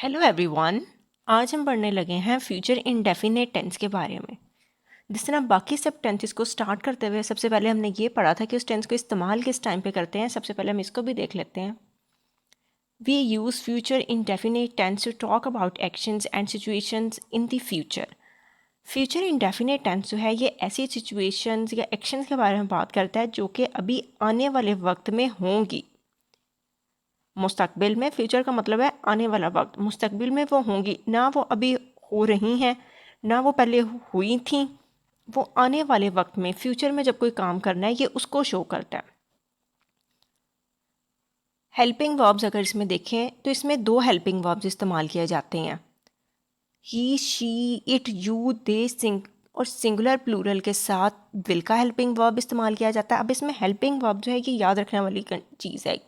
Hello everyone. आज हम पढ़ने लगे हैं फ्यूचर इंडेफिनेट टेंस के बारे में। जिस तरह बाकी सब टेंसेस को स्टार्ट करते हुए सबसे पहले हमने ये पढ़ा था कि उस टेंस को इस्तेमाल किस टाइम पे करते हैं। सबसे पहले हम इसको भी देख लेते हैं। We use future indefinite tense to talk about actions and situations in the future. Future indefinite tense जो है ये ऐसी सिचुएशंस या एक्शंस के बारे में बात करता है जो कि अभी आने वाले वक्त में होंगी। मुस्तकबिल में, फ्यूचर का मतलब है आने वाला वक्त, मुस्तकबिल में वो होंगी, ना वो अभी हो रही हैं ना वो पहले हुई थी। वो आने वाले वक्त में, फ्यूचर में जब कोई काम करना है ये उसको शो करता है। हेल्पिंग वर्ब्स अगर इसमें देखें तो इसमें दो हेल्पिंग वर्ब्स इस्तेमाल किए जाते हैं, ही, शी, इट, यू, दे, सिंग, और सिंगुलर प्लूरल के साथ विल का हेल्पिंग वर्ब इस्तेमाल किया जाता है। अब इसमें हेल्पिंग वर्ब जो है ये याद रखने वाली चीज़ है,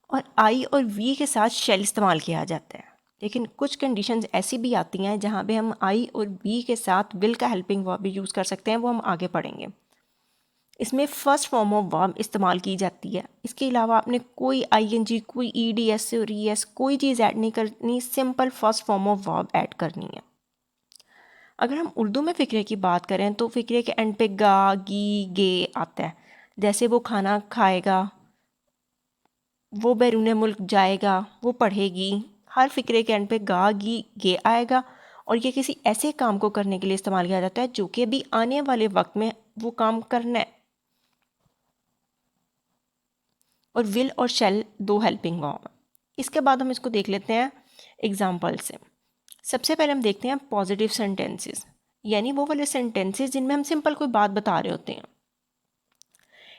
और आई और वी के साथ शेल इस्तेमाल किया जाता है। लेकिन कुछ कंडीशंस ऐसी भी आती हैं जहाँ पे हम आई और वी के साथ विल का हेल्पिंग वर्ब भी यूज़ कर सकते हैं, वो हम आगे पढ़ेंगे। इसमें फर्स्ट फॉर्म ऑफ वर्ब इस्तेमाल की जाती है। इसके अलावा आपने कोई आईएनजी, कोई ईडीएस और ईएस कोई चीज़ ऐड नहीं करनी, simple first form of verb add करनी है। अगर हम उर्दू में फ़िक्रे की बात करें तो फ़िक्रे के एंड पे गा, गी, गे आता है। जैसे वो खाना खाएगा, वो बैरून मुल्क जाएगा, वो पढ़ेगी। हर फ़िक्रे के एंड पे गा, गी, गे आएगा, और ये किसी ऐसे काम को करने के लिए इस्तेमाल किया जाता है जो कि अभी आने वाले वक्त में वो काम करना है। और विल और शेल दो हेल्पिंग वर्ब। इसके बाद हम इसको देख लेते हैं एग्जाम्पल से। सबसे पहले हम देखते हैं पॉजिटिव सेंटेंसेस, यानी वो वाले सेंटेंसेस जिनमें हम सिंपल कोई बात बता रहे होते हैं।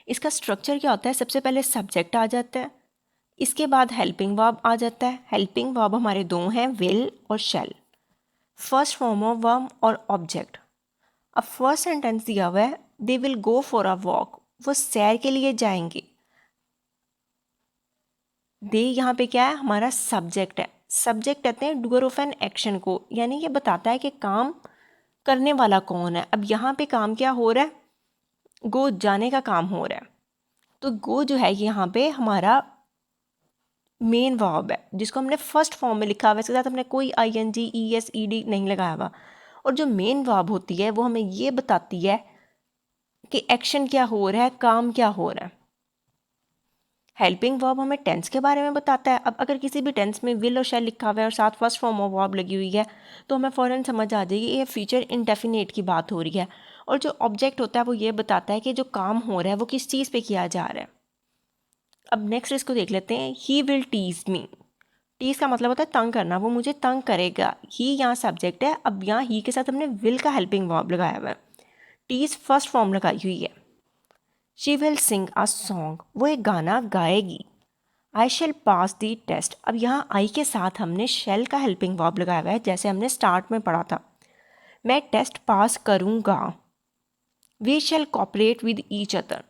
इसका स्ट्रक्चर क्या होता है? सबसे पहले सब्जेक्ट आ जाता है, इसके बाद हेल्पिंग वर्ब आ जाता है। हेल्पिंग वर्ब हमारे दो हैं, विल और shall. First form of verb और ऑब्जेक्ट। अब फर्स्ट सेंटेंस दिया हुआ है, they will go for a walk, वो सैर के लिए जाएंगे। दे यहाँ पे क्या है? हमारा सब्जेक्ट है। सब्जेक्ट कहते हैं डूअर ऑफ एन एक्शन को, यानी ये बताता है कि काम करने वाला कौन है। अब यहाँ पे काम क्या हो रहा है? गो, जाने का काम हो रहा है। तो गो जो है यहाँ पे हमारा मेन वर्ब है, जिसको हमने फर्स्ट फॉर्म में लिखा हुआ है। इसके साथ हमने कोई आईएनजी, ईएस, ईडी नहीं लगाया हुआ। और जो मेन वर्ब होती है वो हमें ये बताती है कि एक्शन क्या हो रहा है, काम क्या हो रहा है। हेल्पिंग वर्ब हमें टेंस के बारे में बताता है। अब अगर किसी भी टेंस में विल और शैल लिखा हुआ है और साथ फर्स्ट फॉर्म ऑफ वर्ब लगी हुई है तो हमें फ़ौरन समझ आ जाएगी ये फ्यूचर इंडेफिनेट की बात हो रही है। और जो ऑब्जेक्ट होता है वो ये बताता है कि जो काम हो रहा है वो किस चीज़ पे किया जा रहा है। अब नेक्स्ट इसको देख लेते हैं, he will tease me. Tease का मतलब होता है तंग करना, वो मुझे तंग करेगा। ही यहाँ सब्जेक्ट है। अब यहाँ ही के साथ हमने विल का हेल्पिंग वर्ब लगाया हुआ है, टीज फर्स्ट फॉर्म लगाई हुई है। She will sing a song, वो एक गाना गाएगी। I shall pass the test. अब यहाँ आई के साथ हमने शेल का हेल्पिंग वर्ब लगाया हुआ है, जैसे हमने स्टार्ट में पढ़ा था, मैं टेस्ट पास करूँगा। We shall cooperate with each other.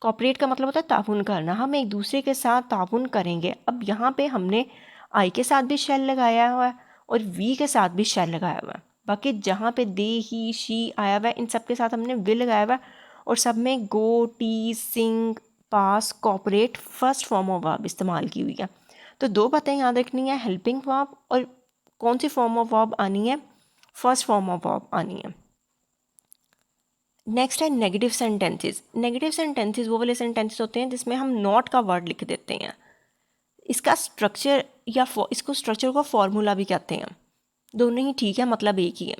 Cooperate का मतलब होता है ताउन करना, हम एक दूसरे के साथ ताउन करेंगे। अब यहाँ पे हमने आई के साथ भी शेल लगाया हुआ है और वी के साथ भी शेल लगाया हुआ है। बाकी जहाँ पे दे, ही, शी आया हुआ है इन सब के साथ हमने विल लगाया हुआ है, और सब में गो, टी, sing, pass, cooperate first form of verb इस्तेमाल की हुई है। तो दो बातें याद रखनी है, हेल्पिंग वर्ब और कौन सी फॉर्म ऑफ वर्ब आनी है, फर्स्ट फॉर्म ऑफ वर्ब आनी है। नेक्स्ट है नेगेटिव सेंटेंसेस। नेगेटिव सेंटेंसेस वो वाले सेंटेंसेस होते हैं जिसमें हम नॉट का वर्ड लिख देते हैं। इसका स्ट्रक्चर या इसको स्ट्रक्चर को फॉर्मूला भी कहते हैं, दोनों ही ठीक है, मतलब एक ही है।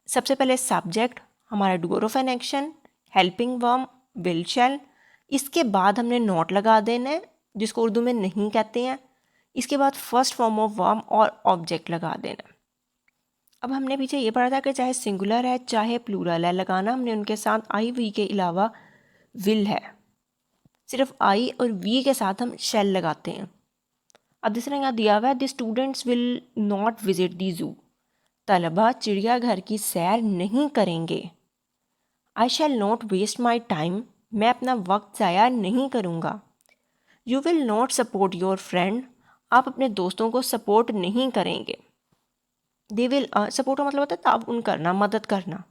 सबसे पहले सब्जेक्ट हमारा doer of an action, helping verb will शैल, इसके बाद हमने नॉट लगा देना है जिसको उर्दू में नहीं कहते हैं। इसके बाद फर्स्ट फॉर्म ऑफ वर्ब और ऑब्जेक्ट लगा देना। अब हमने पीछे ये पढ़ा था कि चाहे सिंगुलर है चाहे प्लूरल है, लगाना हमने उनके साथ आई वी के अलावा विल है। सिर्फ आई और वी के साथ हम शेल लगाते हैं। अब दूसरा यहाँ दिया हुआ है, the students will not visit the zoo. तलबा चिड़ियाघर की सैर नहीं करेंगे। I shall not waste my time, मैं अपना वक्त ज़ाया नहीं करूँगा। You will not support your friend, आप अपने दोस्तों को सपोर्ट नहीं करेंगे। दे विल सपोर्ट का मतलब होता है ताउन करना, मदद करना।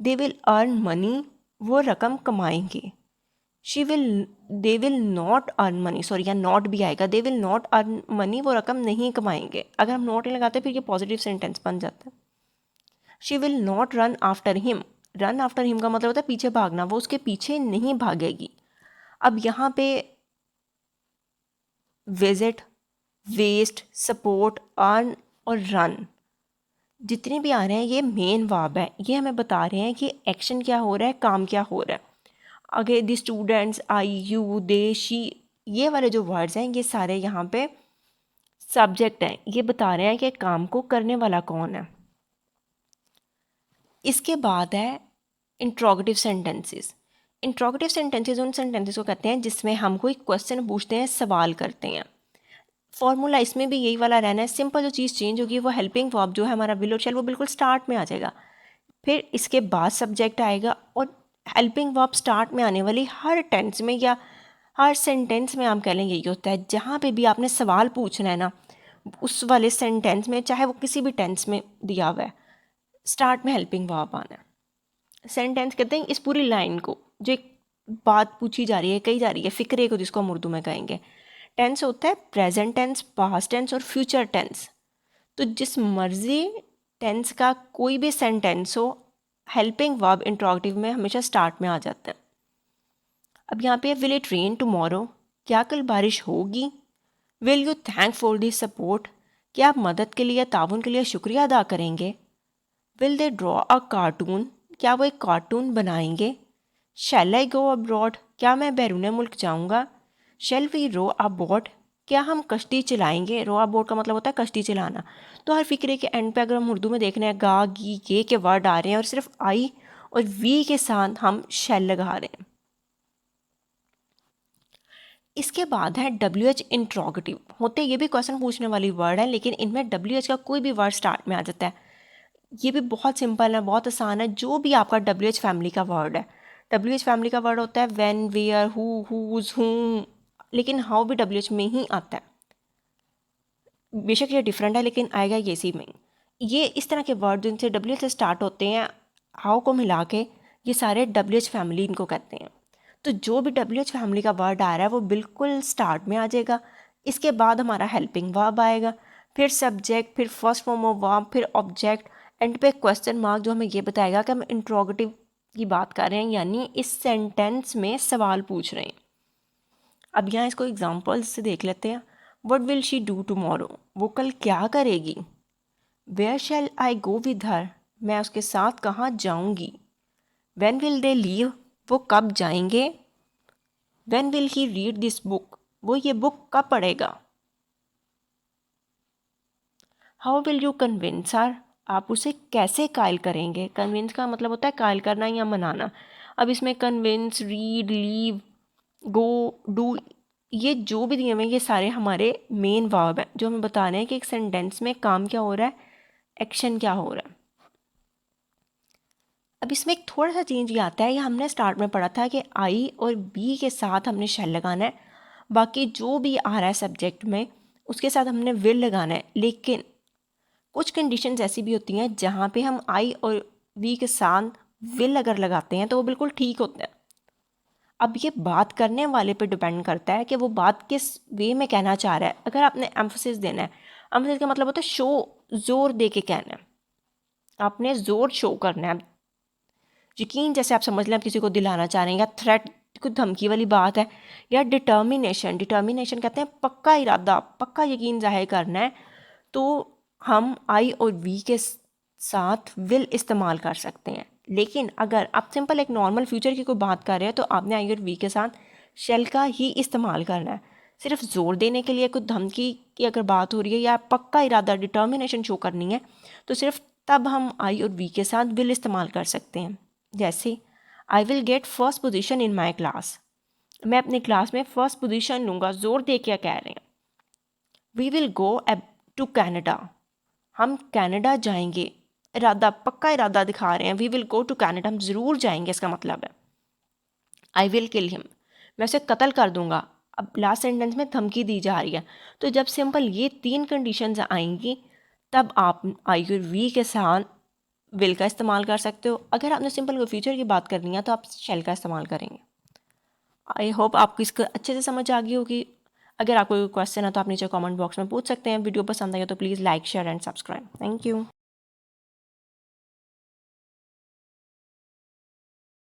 दे विल अर्न मनी, वो रकम कमाएंगे। They will not earn money, sorry यहाँ नॉट भी आएगा, they will not earn money, वो रकम नहीं कमाएंगे। अगर हम नॉट लगाते फिर ये पॉजिटिव सेंटेंस बन जाता है। She will not run after him, run after him का मतलब होता है पीछे भागना, वो उसके पीछे नहीं भागेगी। अब यहाँ पे विजिट, वेस्ट, सपोर्ट, अर्न और रन जितने भी आ रहे हैं ये मेन वर्ब है, ये हमें बता रहे हैं कि एक्शन क्या हो रहा है, काम क्या हो रहा है। आगे the students, I, you, they, she, ये वाले जो वर्ड्स हैं ये सारे यहाँ पे सब्जेक्ट हैं, ये बता रहे हैं कि काम को करने वाला कौन है। इसके बाद है इंट्रोगेटिव सेंटेंसेस। इंट्रोगेटिव सेंटेंसेस उन सेंटेंसेस को कहते हैं जिसमें हम कोई क्वेश्चन पूछते हैं, सवाल करते हैं। फॉर्मूला इसमें भी यही वाला रहना है, सिंपल जो चीज़ चेंज होगी वो हेल्पिंग वर्ब जो है हमारा विल और शैल वो बिल्कुल स्टार्ट में आ जाएगा, फिर इसके बाद सब्जेक्ट आएगा, और हेल्पिंग वर्ब स्टार्ट में आने वाली हर टेंस में या हर सेंटेंस में हम कह लेंगे यही होता है। जहाँ पे भी आपने सवाल पूछना है ना उस वाले सेंटेंस में, चाहे वो किसी भी टेंस में दिया हुआ है, स्टार्ट में हेल्पिंग वर्ब आना है। सेंटेंस कहते हैं इस पूरी लाइन को, जो एक बात पूछी जा रही है, कही जा रही है, फिक्रे को जिसको हम उर्दू में कहेंगे। टेंस होता है प्रेजेंट टेंस, पास्ट टेंस और फ्यूचर टेंस। तो जिस मर्जी टेंस का कोई भी सेंटेंस हो, हेल्पिंग वर्ब इंट्रोगेटिव में हमेशा स्टार्ट में आ जाता है। अब यहाँ पे विल इट रेन टुमारो, क्या कल बारिश होगी। Will you thank for this support, क्या आप मदद के लिए, ताउन के लिए शुक्रिया अदा करेंगे। Will they draw a cartoon, क्या वो एक कार्टून बनाएंगे। शैल आई गो अब्रॉड, क्या मैं बैरून मुल्क जाऊँगा। Shall we row a boat, क्या हम कश्ती चलाएंगे। रो अ बोट का मतलब होता है कश्ती चलाना। तो हर फिक्रे के एंड पे अगर हम उर्दू में देख रहे हैं गा, गी, के वर्ड आ रहे हैं और सिर्फ आई और वी के साथ हम शैल लगा रहे हैं। इसके बाद है WH इंट्रोगेटिव। होते ये भी क्वेश्चन पूछने वाली वर्ड है, लेकिन इनमें WH का कोई भी वर्ड स्टार्ट में आ जाता है। ये भी बहुत सिंपल है, बहुत आसान है। जो भी आपका WH फैमिली का वर्ड है, WH फैमिली का वर्ड होता है when, where, who, whose, whom, लेकिन हाउ भी WH में ही आता है। बेशक ये डिफरेंट है लेकिन आएगा ये इसी में। ये इस तरह के वर्ड जिनसे WH से स्टार्ट होते हैं, हाउ को मिला के ये सारे WH फैमिली इनको कहते हैं। तो जो भी WH फैमिली का वर्ड आ रहा है वो बिल्कुल स्टार्ट में आ जाएगा। इसके बाद हमारा हेल्पिंग वर्ब आएगा, फिर सब्जेक्ट, फिर फर्स्ट फॉर्म ऑफ वर्ब, फिर ऑब्जेक्ट, एंड पे क्वेश्चन मार्क जो हमें ये बताएगा कि हम इंट्रोगेटिव की बात कर रहे हैं, यानी इस सेंटेंस में सवाल पूछ रहे हैं। अब यहाँ इसको एग्जाम्पल्स से देख लेते हैं। What will she do tomorrow, वो कल क्या करेगी। Where shell I go with her, मैं उसके साथ कहाँ जाऊँगी। व्हेन विल दे लीव, वो कब जाएंगे। When will he read this book, वो ये बुक कब पढ़ेगा। How will you convince her, आप उसे कैसे कायल करेंगे। कन्विंस का मतलब होता है कायल करना या मनाना। अब इसमें convince, read, leave, go, do, ये जो भी दिए हुए हैं ये सारे हमारे मेन वर्ब हैं जो हमें बता रहे हैं कि एक सेंटेंस में काम क्या हो रहा है, एक्शन क्या हो रहा है। अब इसमें एक थोड़ा सा चेंज ये आता है, ये हमने स्टार्ट में पढ़ा था कि आई और बी के साथ हमने शैल लगाना है, बाकी जो भी आ रहा है सब्जेक्ट में उसके साथ हमने विल लगाना है। लेकिन कुछ कंडीशंस ऐसी भी होती हैं जहाँ पे हम आई और वी के साथ विल अगर लगाते हैं तो वो बिल्कुल ठीक होता है। अब ये बात करने वाले पे डिपेंड करता है कि वो बात किस वे में कहना चाह रहा है। अगर आपने एम्फोसिस देना है, एम्फोसिस का मतलब होता है शो, जोर दे के कहना है, आपने जोर शो करना है। यकीन जैसे आप समझ लें आप किसी को दिलाना चाह रहे हैं, या थ्रेट कोई धमकी वाली बात है, या डिटर्मिनेशन, डिटर्मिनेशन कहते हैं पक्का इरादा, पक्का यकीन जाहिर करना है, तो हम आई और वी के साथ विल इस्तेमाल कर सकते हैं। लेकिन अगर आप सिंपल एक नॉर्मल फ्यूचर की कोई बात कर रहे हैं तो आपने आई और वी के साथ शेल का ही इस्तेमाल करना है। सिर्फ जोर देने के लिए, कोई धमकी की अगर बात हो रही है या पक्का इरादा, डिटर्मिनेशन शो करनी है, तो सिर्फ तब हम आई और वी के साथ विल इस्तेमाल कर सकते हैं। जैसे I will get first position in my class, मैं अपनी क्लास में फर्स्ट पोजीशन लूँगा, जोर दे के कह रहे हैं। We will go to Canada, हम कनाडा जाएंगे, इरादा, पक्का इरादा दिखा रहे हैं। We will go to Canada, हम ज़रूर जाएंगे, इसका मतलब है। आई विल किल हिम, मैं उसे कत्ल कर दूंगा। अब लास्ट सेंटेंस में धमकी दी जा रही है, तो जब सिंपल ये तीन कंडीशंस आएंगी तब आप आई और वी के साथ विल का इस्तेमाल कर सकते हो। अगर आपने सिंपल को फ्यूचर की बात करनी है तो आप शेल का इस्तेमाल करेंगे। आई होप आपको इसका अच्छे से समझ आ गई होगी। अगर आपको कोई क्वेश्चन है तो आप नीचे कमेंट बॉक्स में पूछ सकते हैं। वीडियो पसंद आया तो please like share and subscribe. Thank you.